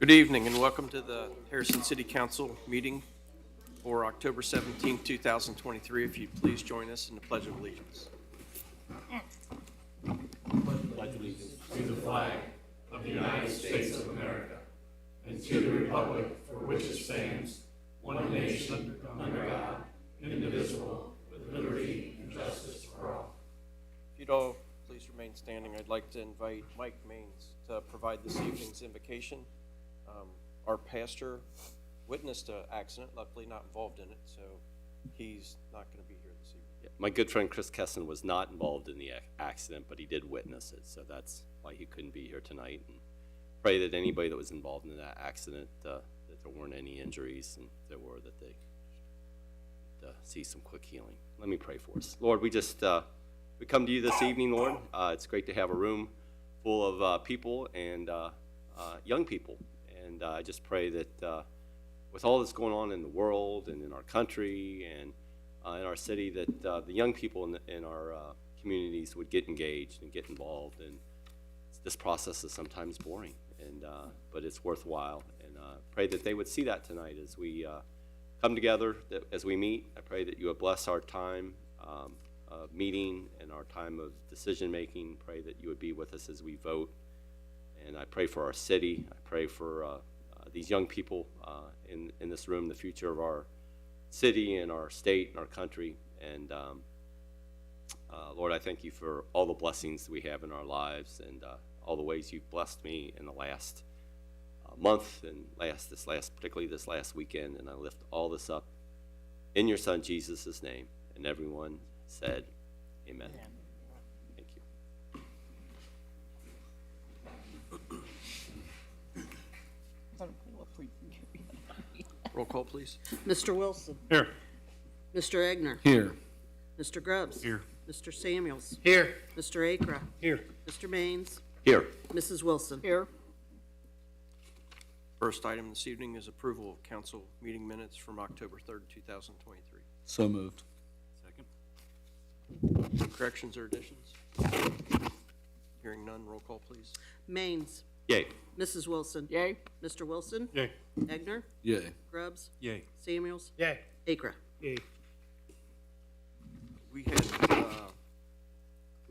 Good evening and welcome to the Harrison City Council meeting for October 17, 2023. If you'd please join us in the Pledge of Allegiance. Pledge allegiance to the flag of the United States of America and to the republic for which it stands, one nation, under God, indivisible, with liberty and justice for all. If you'd all please remain standing, I'd like to invite Mike Maines to provide this evening's invocation. Our pastor witnessed an accident, luckily not involved in it, so he's not going to be here this evening. Yeah, my good friend Chris Kesson was not involved in the accident, but he did witness it, so that's why he couldn't be here tonight. And pray that anybody that was involved in that accident, that there weren't any injuries, and if there were, that they see some quick healing. Let me pray for us. Lord, we come to you this evening, Lord. It's great to have a room full of people and young people. And I just pray that with all that's going on in the world and in our country and in our city, that the young people in our communities would get engaged and get involved. And this process is sometimes boring, but it's worthwhile. And pray that they would see that tonight as we come together, as we meet. I pray that you would bless our time of meeting and our time of decision making. Pray that you would be with us as we vote. And I pray for our city. I pray for these young people in this room, the future of our city and our state and our country. And Lord, I thank you for all the blessings we have in our lives and all the ways you've blessed me in the last month and particularly this last weekend. And I lift all this up in your Son Jesus' name. And everyone said, Amen. Thank you. Roll call, please. Mr. Wilson. Here. Mr. Egner. Here. Mr. Grubbs. Here. Mr. Samuels. Here. Mr. Akra. Here. Mr. Maines. Here. Mrs. Wilson. Here. First item this evening is approval of council meeting minutes from October 3rd, 2023. So moved. Second. Corrections or additions? Hearing none, roll call, please. Maines. Yay. Mrs. Wilson. Yay. Mr. Wilson. Yay. Egner. Yay. Grubbs. Yay. Samuels. Yay. Akra. Yay. We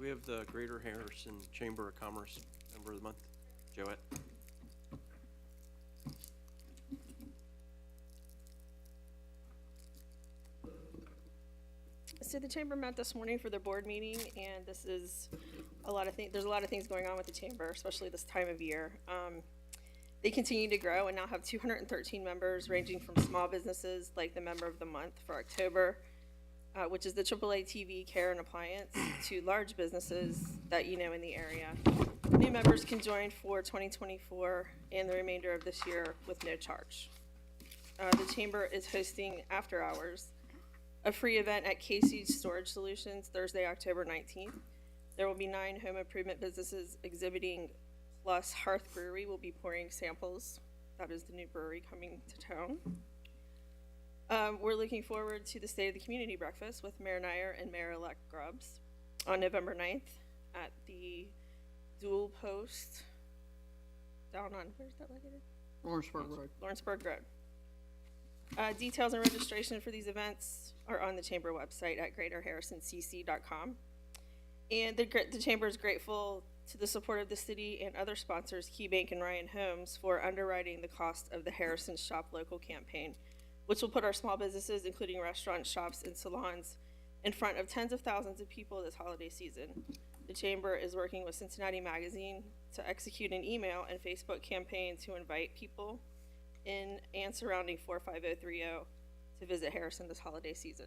have the Greater Harrison Chamber of Commerce Member of the Month, Joette. So the chamber met this morning for their board meeting, and this is a lot of things. There's a lot of things going on with the chamber, especially this time of year. They continue to grow and now have 213 members, ranging from small businesses like the Member of the Month for October, which is the AAA TV Care and Appliance, to large businesses that you know in the area. New members can join for 2024 and the remainder of this year with no charge. The chamber is hosting after hours a free event at Casey's Storage Solutions Thursday, October 19th. There will be 9 home improvement businesses exhibiting, plus Hearth Brewery will be pouring samples. That is the new brewery coming to town. We're looking forward to the State of the Community breakfast with Mayor Nyer and Mayor-elect Grubbs on November 9th at the Dual Post down on, where's that located? Lawrenceburg Road. Lawrenceburg Road. Details and registration for these events are on the chamber website at greaterharrisoncc.com. And the chamber is grateful to the support of the city and other sponsors, KeyBank and Ryan Homes, for underwriting the cost of the Harrison Shop Local campaign, which will put our small businesses, including restaurants, shops, and salons, in front of tens of thousands of people this holiday season. The chamber is working with Cincinnati Magazine to execute an email and Facebook campaign to invite people in and surrounding 45030 to visit Harrison this holiday season.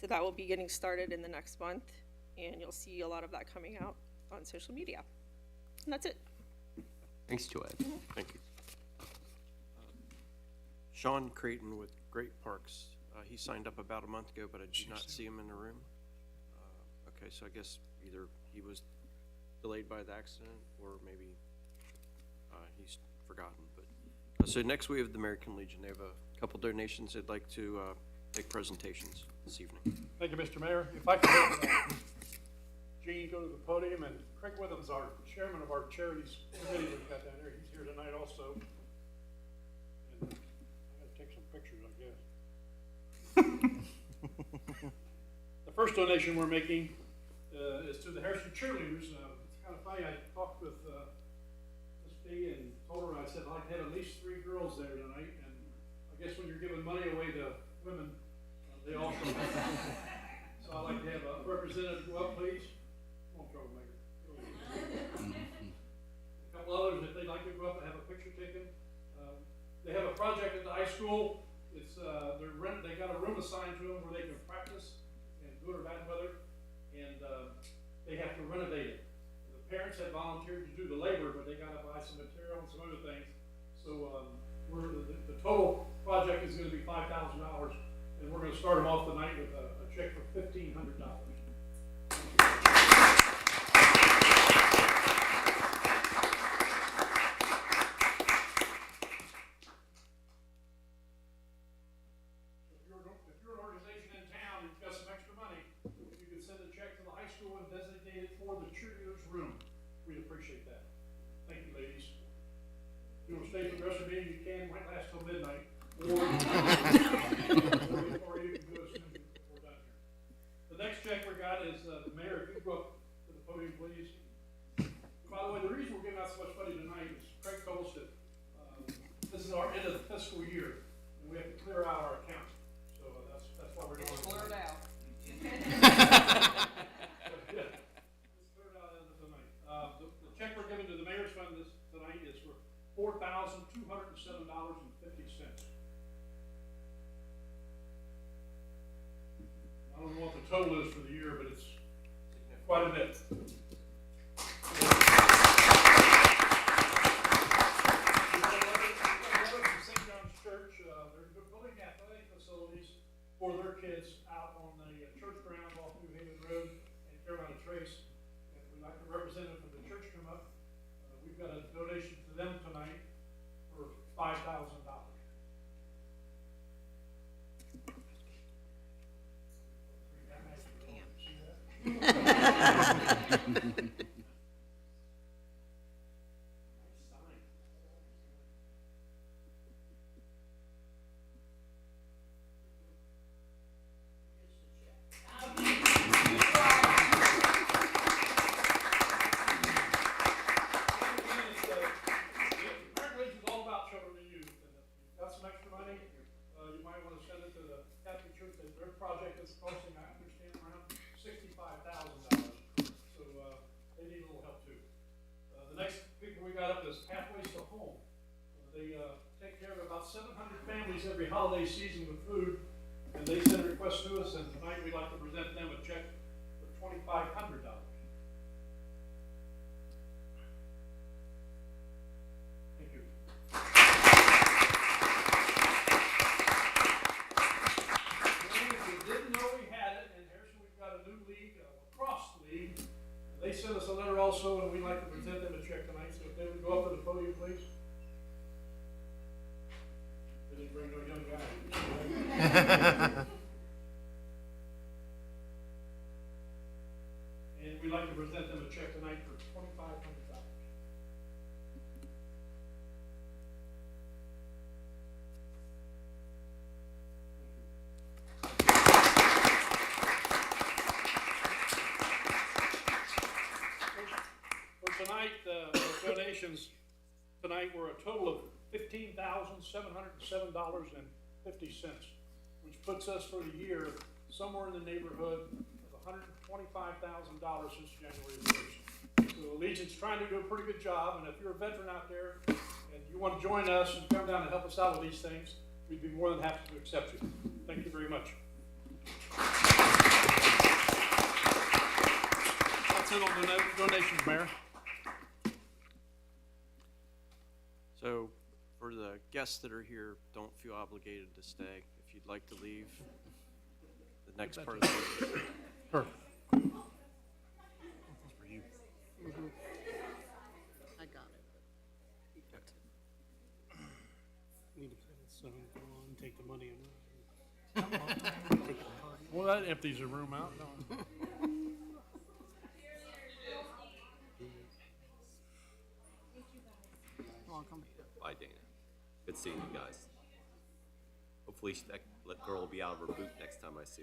So that will be getting started in the next month, and you'll see a lot of that coming out on social media. And that's it. Thanks, Joette. Thank you. Sean Creighton with Great Parks. He signed up about a month ago, but I did not see him in the room. Okay, so I guess either he was delayed by the accident or maybe he's forgotten. But so next we have the American Legion. They have a couple donations they'd like to make presentations this evening. Thank you, Mr. Mayor. If I could have Gene go to the podium, and Craig Withams, our chairman of our charities committee, we've got down here. He's here tonight also. pictures, I guess. The first donation we're making is to the Harrison cheerleaders. It's kind of funny, I talked with Miss B and told her, I said, I'd like to have at least 3 girls there tonight, and I guess when you're giving money away to women, they also so I'd like to have a representative go up, please. Come on, troublemaker. A couple others, if they'd like to go up and have a picture taken. They have a project at the high school. It's they got a room assigned to them where they can practice in good or bad weather, and they have to renovate it. The parents have volunteered to do the labor, but they got to buy some material and some other things. So the total project is going to be $5,000, and we're going to start them off tonight with a check for $1,500. If you're an organization in town and you've got some extra money, you can send a check to the high school and designate it for the cheerleaders room. We'd appreciate that. Thank you, ladies. If you want to stay for the rest of the meeting, you can. Might last till midnight. Or you can go as soon as we're done here. The next check we got is the mayor. If you go up to the podium, please. By the way, the reason we're giving out so much money tonight is Craig told us that this is our end of the fiscal year, and we have to clear out our account. So that's why we're doing it. Blur it out. Yeah, let's clear it out as of tonight. The check we're giving to the mayor's fund tonight is for $4,207.50. I don't know what the total is for the year, but it's quite a bit. St. John's Church, they're building athletic facilities for their kids out on the church grounds off New Haven Road and Carolina Trace. And we'd like the representative from the church to come up. We've got a donation to them tonight for $5,000. Project is costing, I understand, around $65,000. So they need a little help too. The next people we got up is Pathways to Home. They take care of about 700 families every holiday season with food, and they send requests to us. And tonight we'd like to present them a check for $2,500. Thank you. They sent us a letter also, and we'd like to present them a check tonight, so if they would go up to the podium, please. They didn't bring no young guy. And we'd like to present them a check tonight for $2,500. Tonight, the donations tonight were a total of $15,707.50, which puts us for the year somewhere in the neighborhood of $125,000 since January 1st. So Legion's trying to do a pretty good job, and if you're a veteran out there and you want to join us and come down and help us out with these things, we'd be more than happy to accept you. Thank you very much. That's it on the donations, Mayor. So, for the guests that are here, don't feel obligated to stay. If you'd like to leave, the next part of the Sure. I got it. Need to play this song, go on, take the money and well, that empties the room out, don't it? Welcome. Bye, Dana. Good seeing you guys. Hopefully that girl will be out of her boot next time I see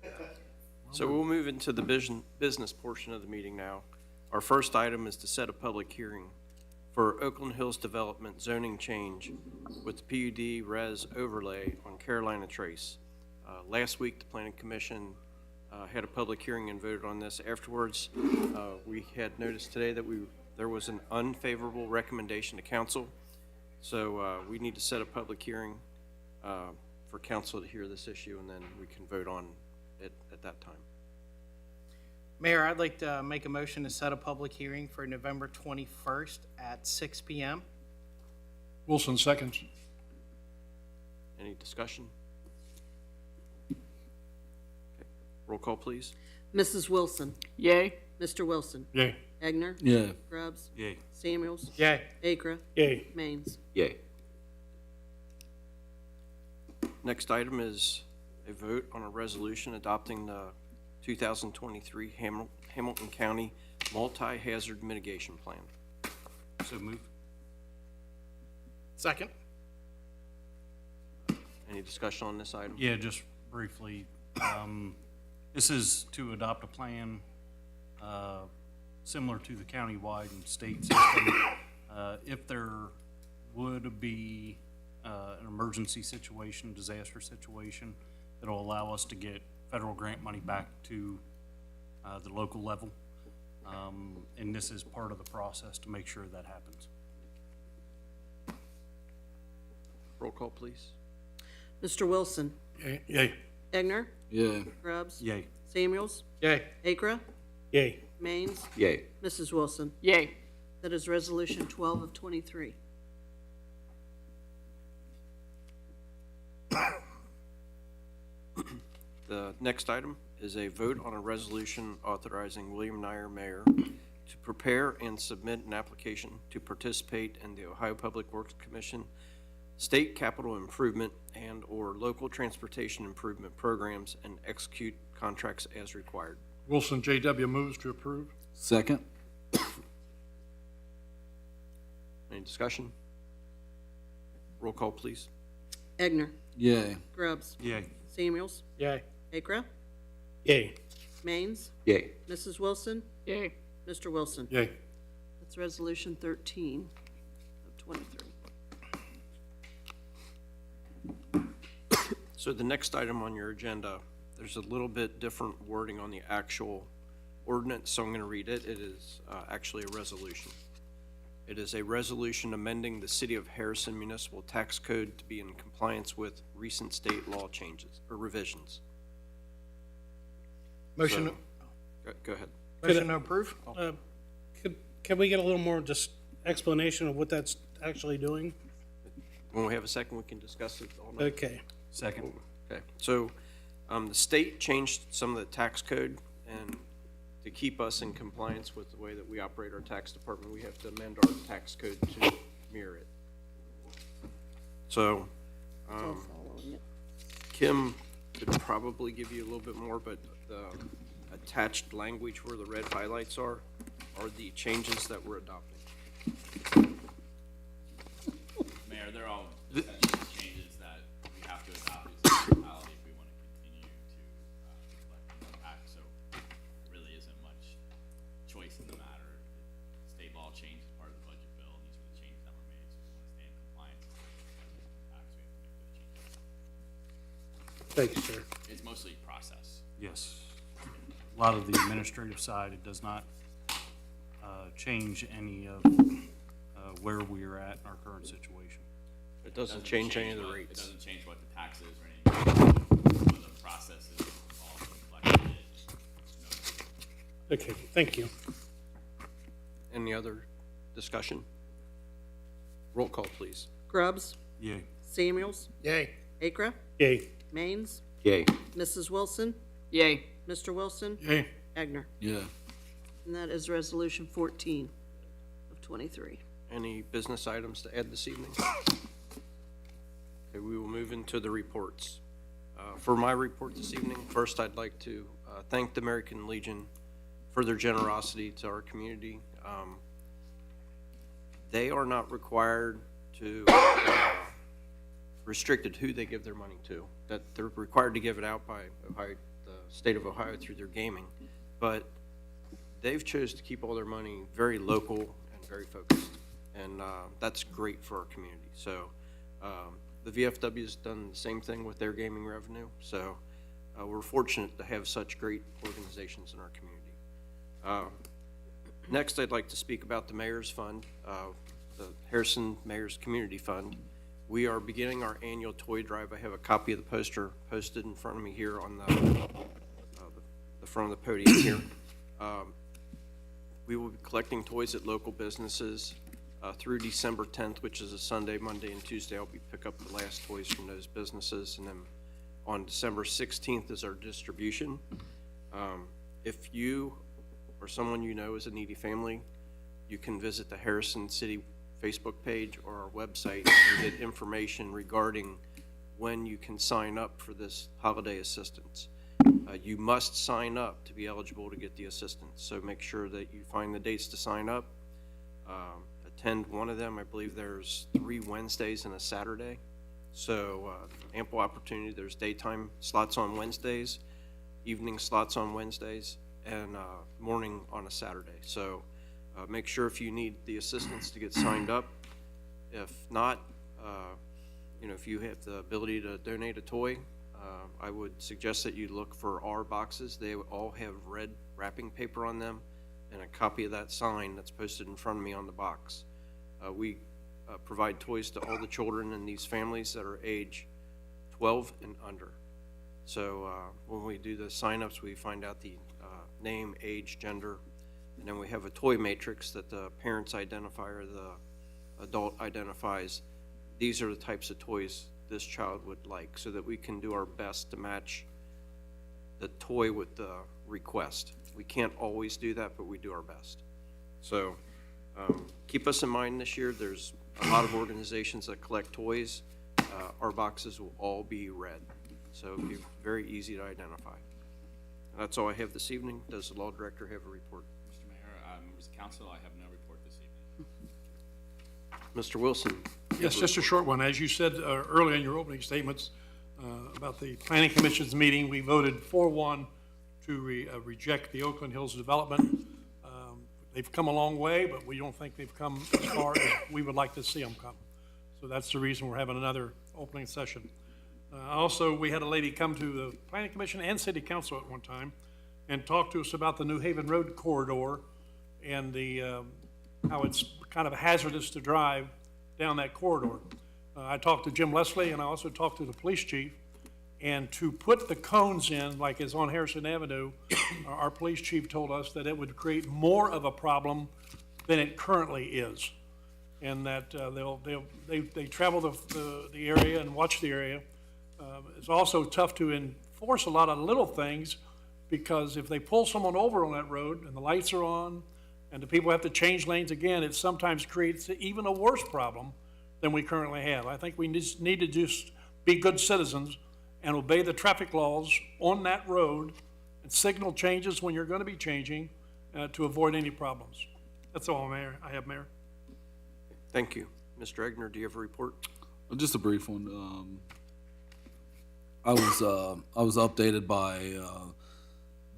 her. So we'll move into the business portion of the meeting now. Our first item is to set a public hearing for Oakland Hills Development zoning change with the PUD res overlay on Carolina Trace. Last week, the Planning Commission had a public hearing and voted on this. Afterwards, we had noticed today that there was an unfavorable recommendation to council. So we need to set a public hearing for council to hear this issue, and then we can vote on it at that time. Mayor, I'd like to make a motion to set a public hearing for November 21st at 6 p.m. Wilson seconds. Any discussion? Okay. Roll call, please. Mrs. Wilson. Yay. Mr. Wilson. Yay. Egner. Yeah. Grubbs. Yay. Samuels. Yay. Acra. Yay. Maines. Yay. Next item is a vote on a resolution adopting the 2023 Hamilton County Multi-Hazard Mitigation Plan. So moved. Second. Any discussion on this item? Yeah, just briefly, this is to adopt a plan, similar to the countywide and state system. If there would be, an emergency situation, disaster situation, that'll allow us to get federal grant money back to, the local level. And this is part of the process to make sure that happens. Roll call, please. Mr. Wilson. Yay. Egner. Yeah. Grubbs. Yay. Samuels. Yay. Acra. Yay. Maines. Yay. Mrs. Wilson. Yay. That is resolution 12 of 23. The next item is a vote on a resolution authorizing William Nyer, Mayor, to prepare and submit an application to participate in the Ohio Public Works Commission state capital improvement and/or local transportation improvement programs and execute contracts as required. Wilson J.W. moves to approve. Second. Any discussion? Roll call, please. Egner. Yay. Grubbs. Yay. Samuels. Yay. Acra. Yay. Maines. Yay. Mrs. Wilson. Yay. Mr. Wilson. Yay. That's resolution 13 of 23. So the next item on your agenda, there's a little bit different wording on the actual ordinance, so I'm going to read it. It is actually a resolution. It is a resolution amending the City of Harrison Municipal Tax Code to be in compliance with recent state law changes or revisions. Motion, Go ahead. motion to approve? Can we get a little more just explanation of what that's actually doing? When we have a second, we can discuss it all night. Okay. Second. Okay, so the state changed some of the tax code, and to keep us in compliance with the way that we operate our tax department, we have to amend our tax code to mirror it. So All following it. Kim could probably give you a little bit more, but the attached language where the red highlights are the changes that we're adopting. Mayor, they're all essentially changes that we have to adopt as a municipality if we want to continue to collect the impact. So there really isn't much choice in the matter. State law changed as part of the budget bill, and these were the changes that were made. So if we want to stay in compliance with the tax, we have to make those changes. Thanks, sir. It's mostly process. Yes. A lot of the administrative side, it does not change any of where we are at in our current situation. It doesn't change any of the It rates. doesn't change what the tax is or anything. The process is all reflected. Okay, thank you. Any other discussion? Roll call, please. Grubbs. Yay. Samuels. Yay. Acra. Yay. Maines. Yay. Mrs. Wilson. Yay. Mr. Wilson. Yay. Egner. Yeah. And that is resolution 14 of 23. Any business items to add this evening? Okay, we will move into the reports. For my report this evening, first I'd like to thank the American Legion for their generosity to our community. They are not required to restricted who they give their money to, that they're required to give it out by Ohio, the state of Ohio through their gaming. But they've chose to keep all their money very local and very focused. And that's great for our community. So the VFW's done the same thing with their gaming revenue. So we're fortunate to have such great organizations in our community. Next, I'd like to speak about the Mayor's Fund, the Harrison Mayor's Community Fund. We are beginning our annual toy drive. I have a copy of the poster posted in front of me here on the front of the podium here. We will be collecting toys at local businesses through December 10th, which is a Sunday, Monday, and Tuesday. I'll pick up the last toys from those businesses, and then on December 16th is our distribution. If you or someone you know is a needy family, you can visit the Harrison City Facebook page or our website and get information regarding when you can sign up for this holiday assistance. You must sign up to be eligible to get the assistance, so make sure that you find the dates to sign up. Attend one of them. I believe there's 3 Wednesdays and a Saturday, so ample opportunity. There's daytime slots on Wednesdays, evening slots on Wednesdays, and morning on a Saturday. So make sure if you need the assistance to get signed up. If not, if you have the ability to donate a toy, I would suggest that you look for our boxes. They all have red wrapping paper on them and a copy of that sign that's posted in front of me on the box. We provide toys to all the children in these families that are age 12 and under. So when we do the sign-ups, we find out the name, age, gender, and then we have a toy matrix that the parents identify or the adult identifies. These are the types of toys this child would like, so that we can do our best to match the toy with the request. We can't always do that, but we do our best. So keep us in mind this year. There's a lot of organizations that collect toys. Our boxes will all be red, so it'll be very easy to identify. That's all I have this evening. Does the law director have a report? Mr. Mayor, members of council, I have no report this evening. Mr. Wilson? Yes, just a short one. As you said earlier in your opening statements about the Planning Commission's meeting, we voted 4-1 to reject the Oakland Hills development. They've come a long way, but we don't think they've come as far as we would like to see them come. So that's the reason we're having another opening session. Also, we had a lady come to the Planning Commission and City Council at one time and talk to us about the New Haven Road corridor and the how it's kind of hazardous to drive down that corridor. I talked to Jim Leslie, and I also talked to the police chief, and to put the cones in, like is on Harrison Avenue, our police chief told us that it would create more of a problem than it currently is, and that they travel the area and watch the area. It's also tough to enforce a lot of little things, because if they pull someone over on that road and the lights are on and the people have to change lanes again, it sometimes creates even a worse problem than we currently have. I think we need to just be good citizens and obey the traffic laws on that road and signal changes when you're going to be changing to avoid any problems. That's all, Mayor. Mayor. Thank you. Mr. Egner, do you have a report? Just a brief one. I was updated by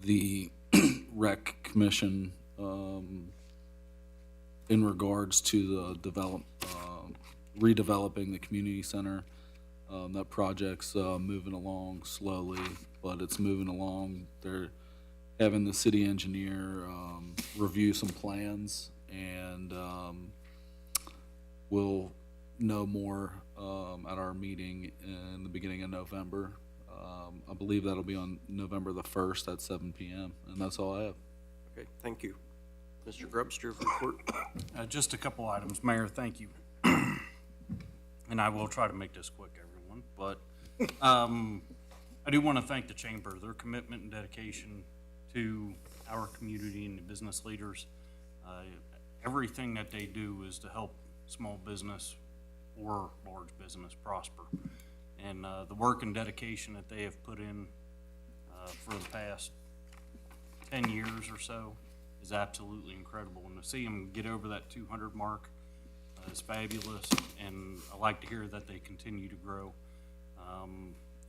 the Rec Commission in regards to the redeveloping the community center. That project's moving along slowly, but it's moving along. They're having the city engineer review some plans, and we'll know more at our meeting in the beginning of November. I believe that'll be on November the 1st at 7 p.m., and that's all I have. Okay, thank you. Mr. Grubbs, do you have a report? Just a couple items. Mayor, thank you. And I will try to make this quick, everyone, but I do want to thank the Chamber. Their commitment and dedication to our community and the business leaders. Everything that they do is to help small business or large business prosper. And the work and dedication that they have put in for the past 10 years or so is absolutely incredible. And to see them get over that 200 mark is fabulous, and I like to hear that they continue to grow.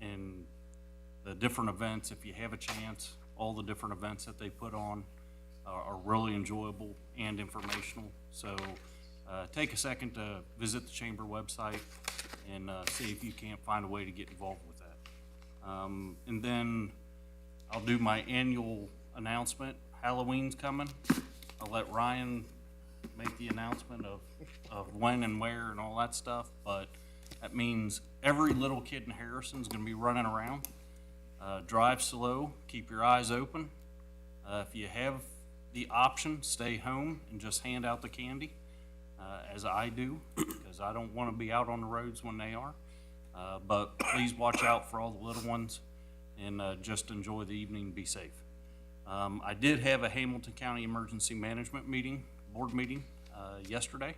And the different events, if you have a chance, all the different events that they put on are really enjoyable and informational. So take a second to visit the chamber website and see if you can't find a way to get involved with that. And then I'll do my annual announcement. Halloween's coming. I'll let Ryan make the announcement of when and where and all that stuff, but that means every little kid in Harrison's gonna be running around. Drive slow, keep your eyes open. If you have the option, stay home and just hand out the candy, as I do, because I don't wanna be out on the roads when they are. But please watch out for all the little ones and just enjoy the evening, be safe. I did have a Hamilton County Emergency Management board meeting yesterday.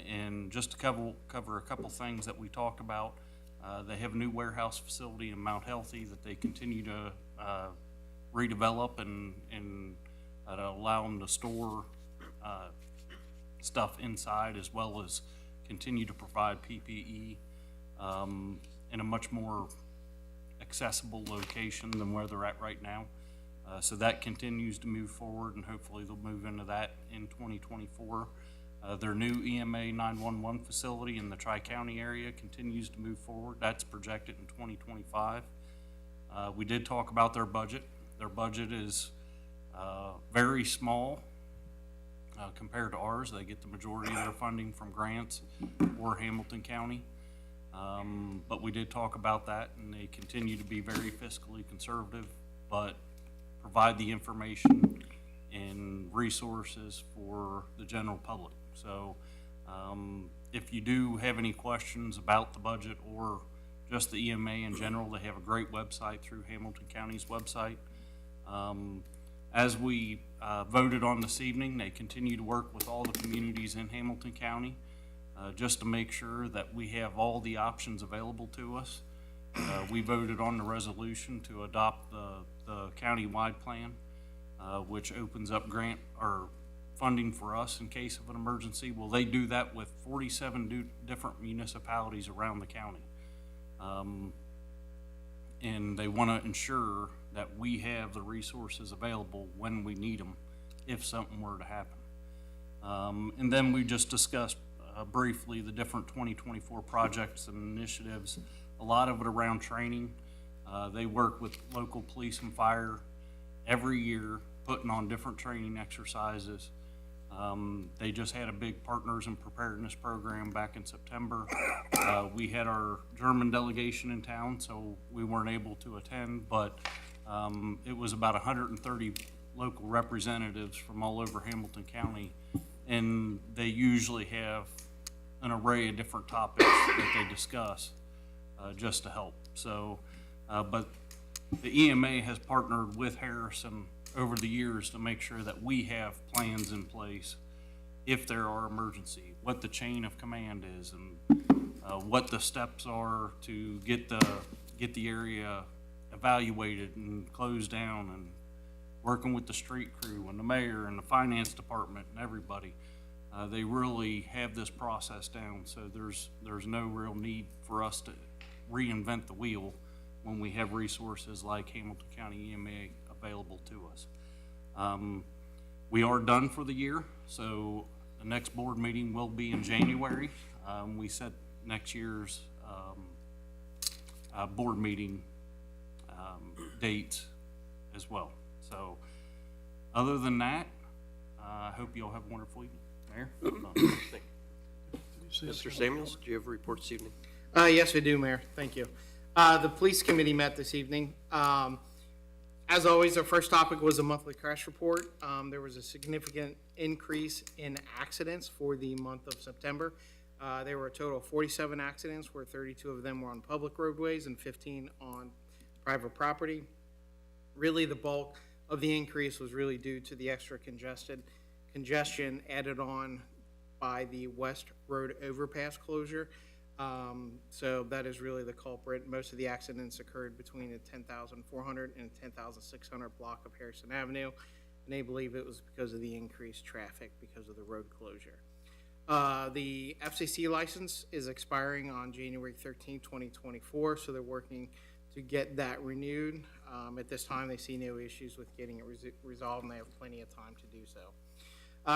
And just to cover a couple things that we talked about, they have a new warehouse facility in Mount Healthy that they continue to redevelop and allow them to store stuff inside, as well as continue to provide PPE in a much more accessible location than where they're at right now. So that continues to move forward, and hopefully they'll move into that in 2024. Their new EMA 911 facility in the Tri-County area continues to move forward. That's projected in 2025. We did talk about their budget. Their budget is very small compared to ours. They get the majority of their funding from grants or Hamilton County. But we did talk about that, and they continue to be very fiscally conservative, but provide the information and resources for the general public. So if you do have any questions about the budget or just the EMA in general, they have a great website through Hamilton County's website. As we voted on this evening, they continue to work with all the communities in Hamilton County just to make sure that we have all the options available to us. We voted on the resolution to adopt the county-wide plan, which opens up grant or funding for us in case of an emergency. Well, they do that with 47 different municipalities around the county. And they want to ensure that we have the resources available when we need them, if something were to happen. And then we just discussed briefly the different 2024 projects and initiatives, a lot of it around training. They work with local police and fire every year, putting on different training exercises. They just had a big partners and preparedness program back in September. We had our German delegation in town, so we weren't able to attend, but it was about 130 local representatives from all over Hamilton County, and they usually have an array of different topics that they discuss just to help. So, but the EMA has partnered with Harrison over the years to make sure that we have plans in place if there are emergency, what the chain of command is, and what the steps are to get the area evaluated and closed down, and working with the street crew and the mayor and the finance department and everybody. They really have this process down, so there's no real need for us to reinvent the wheel when we have resources like Hamilton County EMA available to us. We are done for the year, so the next board meeting will be in January. We set next year's board meeting dates as well. So other than that, I hope you all have a wonderful evening. Mayor? Mr. Samuels, do you have a report this evening? Yes, I do, Mayor. Thank you. The police committee met this evening. As always, our first topic was a monthly crash report. There was a significant increase in accidents for the month of September. There were a total of 47 accidents, where 32 of them were on public roadways and 15 on private property. Really, the bulk of the increase was really due to the extra congestion added on by the West Road overpass closure. So that is really the culprit. Most of the accidents occurred between the 10,400 and 10,600 block of Harrison Avenue, and they believe it was because of the increased traffic because of the road closure. The FCC license is expiring on January 13th, 2024, so they're working to get that renewed. At this time, they see no issues with getting it resolved, and they have plenty of time to do so.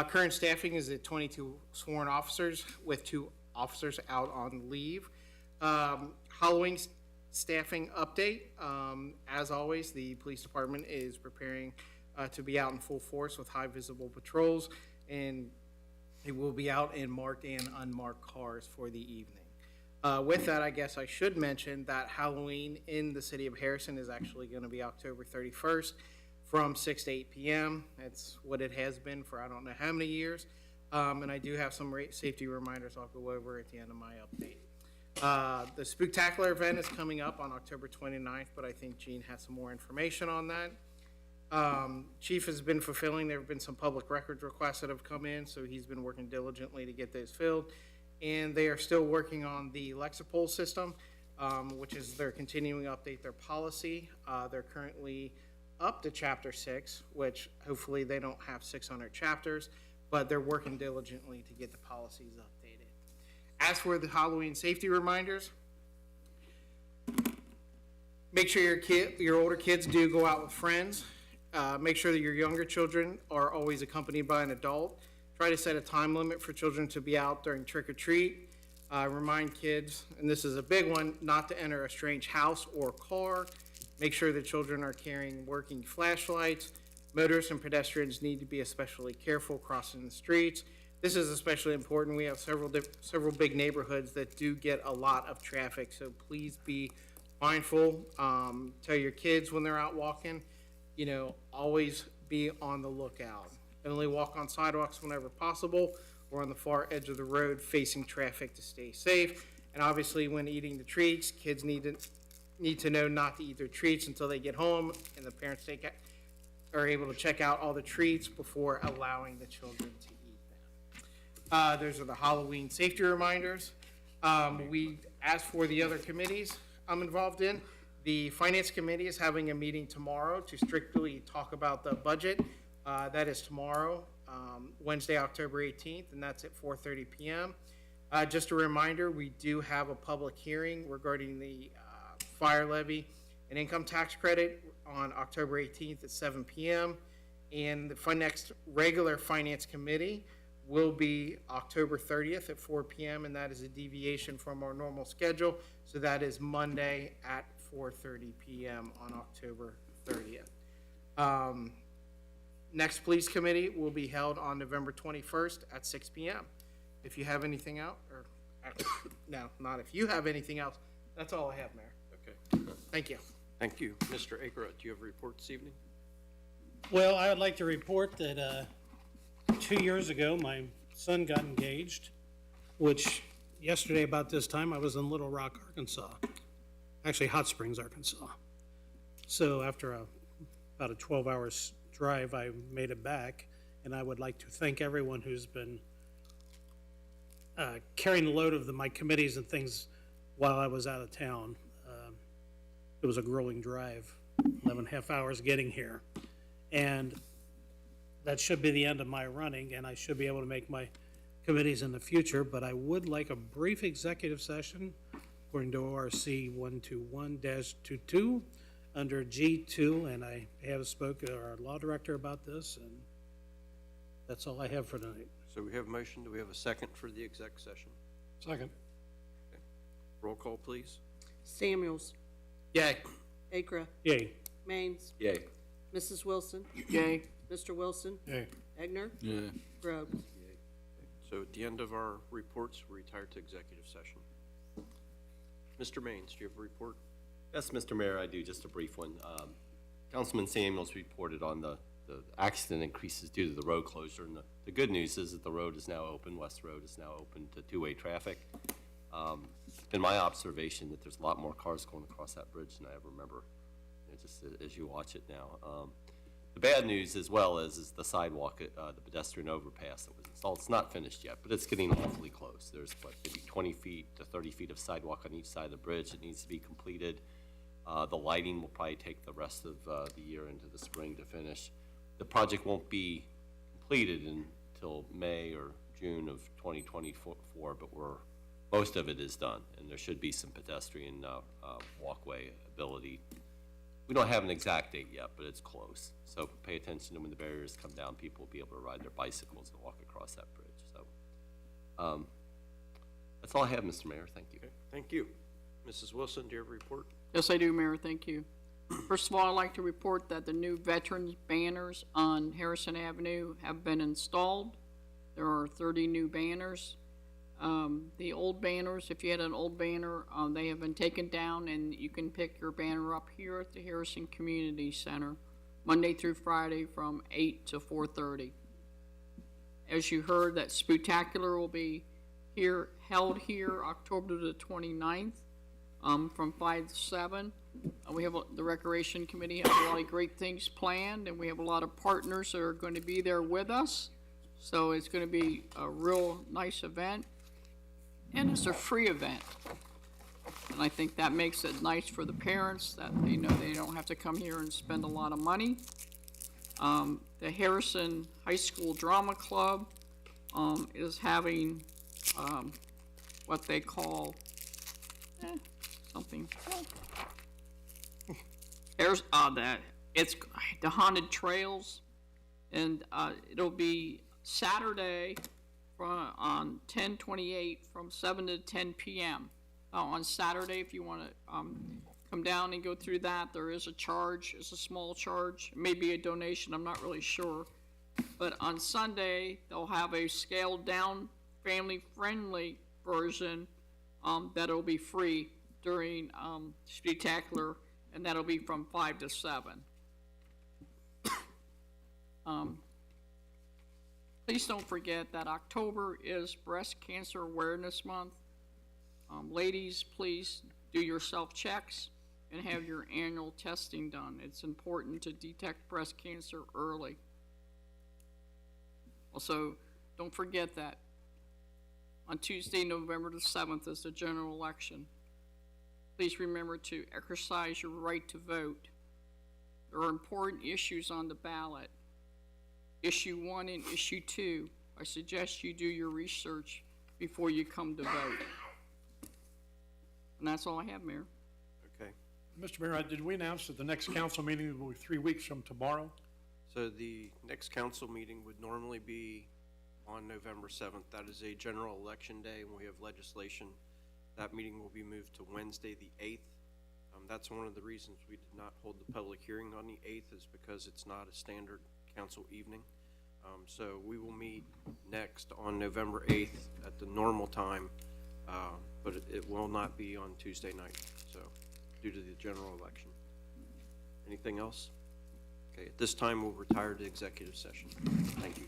Current staffing is at 22 sworn officers, with 2 officers out on leave. Halloween staffing update. As always, the police department is preparing to be out in full force with high visible patrols, and it will be out in marked and unmarked cars for the evening. With that, I guess I should mention that Halloween in the city of Harrison is actually going to be October 31st from 6 to 8 p.m. That's what it has been for I don't know how many years. And I do have some safety reminders I'll go over at the end of my update. The Spooktacular event is coming up on October 29th, but I think Gene has some more information on that. Chief has been fulfilling. There have been some public records requests that have come in, so he's been working diligently to get those filled. And they are still working on the Lexipol system, which is they're continuing to update their policy. They're currently up to Chapter 6, which hopefully they don't have 600 chapters, but they're working diligently to get the policies updated. As for the Halloween safety reminders, make sure your older kids do go out with friends. Make sure that your younger children are always accompanied by an adult. Try to set a time limit for children to be out during trick or treat. Remind kids, and this is a big one, not to enter a strange house or car. Make sure the children are carrying working flashlights. Motorists and pedestrians need to be especially careful crossing the streets. This is especially important. We have several big neighborhoods that do get a lot of traffic, so please be mindful. Tell your kids when they're out walking, always be on the lookout. Only walk on sidewalks whenever possible or on the far edge of the road facing traffic to stay safe. And obviously when eating the treats, kids need to know not to eat their treats until they get home and the parents are able to check out all the treats before allowing the children to eat them. Those are the Halloween safety reminders. As for the other committees I'm involved in, the Finance Committee is having a meeting tomorrow to strictly talk about the budget. That is tomorrow, Wednesday, October 18th, and that's at 4:30 p.m. Just a reminder, we do have a public hearing regarding the fire levy and income tax credit on October 18th at 7 p.m. And the next regular Finance Committee will be October 30th at 4 p.m., and that is a deviation from our normal schedule. So that is Monday at 4:30 p.m. on October 30th. Next Police Committee will be held on November 21st at 6 p.m. If you have anything else, or no, not if you have anything else, that's all I have, Mayor. Okay. Thank you. Thank you. Mr. Akerut, do you have a report this evening? Well, I would like to report that 2 years ago, my son got engaged, which yesterday about this time, I was in Little Rock, Arkansas. Actually, Hot Springs, Arkansas. So after about a 12-hour drive, I made it back, and I would like to thank everyone who's been carrying the load of my committees and things while I was out of town. It was a grueling drive, 11.5 hours getting here. And that should be the end of my running, and I should be able to make my committees in the future, but I would like a brief executive session according to ORC 121-22 under G2, and I have spoken to our law director about this, and that's all I have for tonight. So we have a motion. Do we have a second for the exec session? Second. Roll call, please. Samuels, Yay. Akra, Yay. Maines, Yay. Mrs. Wilson, Yay. Mr. Wilson, Yay. Egner, Yeah. Groves. So at the end of our reports, we retire to executive session. Mr. Maines, do you have a report? Yes, Mr. Mayor, I do, just a brief one. Councilman Samuels reported on the accident increases due to the road closure, and the good news is that the road is now open, West Road is now open to two-way traffic. It's been my observation that there's a lot more cars going across that bridge than I ever remember, just as you watch it now. The bad news as well is the sidewalk, the pedestrian overpass that was installed. It's not finished yet, but it's getting awfully close. There's maybe 20 feet to 30 feet of sidewalk on each side of the bridge that needs to be completed. The lighting will probably take the rest of the year into the spring to finish. The project won't be completed until May or June of 2024, but most of it is done, and there should be some pedestrian walkway ability. We don't have an exact date yet, but it's close. So pay attention to when the barriers come down, people will be able to ride their bicycles and walk across that bridge. So that's all I have, Mr. Mayor. Thank you. Okay, thank you. Mrs. Wilson, do you have a report? Yes, I do, Mayor, thank you. First of all, I'd like to report that the new veterans banners on Harrison Avenue have been installed. There are 30 new banners. The old banners, if you had an old banner, they have been taken down, and you can pick your banner up here at the Harrison Community Center, Monday through Friday from 8 to 4:30. As you heard, that Spooktacular will be held here October the 29th, from 5 to 7. We have the Recreation Committee has a lot of great things planned, and we have a lot of partners that are going to be there with us. So it's going to be a real nice event, and it's a free event. And I think that makes it nice for the parents that they know they don't have to come here and spend a lot of money. The Harrison High School Drama Club is having what they call something. There's it's the Haunted Trails, and it'll be Saturday on 10/28 from 7 to 10 p.m. On Saturday, if you want to come down and go through that, there is a charge. It's a small charge. It may be a donation. I'm not really sure. But on Sunday, they'll have a scaled-down, family-friendly version that'll be free during Spectacular, and that'll be from 5 to 7. Please don't forget that October is Breast Cancer Awareness Month. Ladies, please do your self-checks and have your annual testing done. It's important to detect breast cancer early. Also, don't forget that on Tuesday, November the 7th is the general election. Please remember to exercise your right to vote. There are important issues on the ballot. Issue 1 and Issue 2. I suggest you do your research before you come to vote. And that's all I have, Mayor. Okay. Mr. Mayor, did we announce that the next council meeting will be 3 weeks from tomorrow? So the next council meeting would normally be on November 7th. That is a general election day, and we have legislation. That meeting will be moved to Wednesday, the 8th. That's one of the reasons we did not hold the public hearing on the 8th, is because it's not a standard council evening. So we will meet next on November 8th at the normal time, but it will not be on Tuesday night, so due to the general election. Anything else? Okay, at this time we'll retire to executive session. Thank you.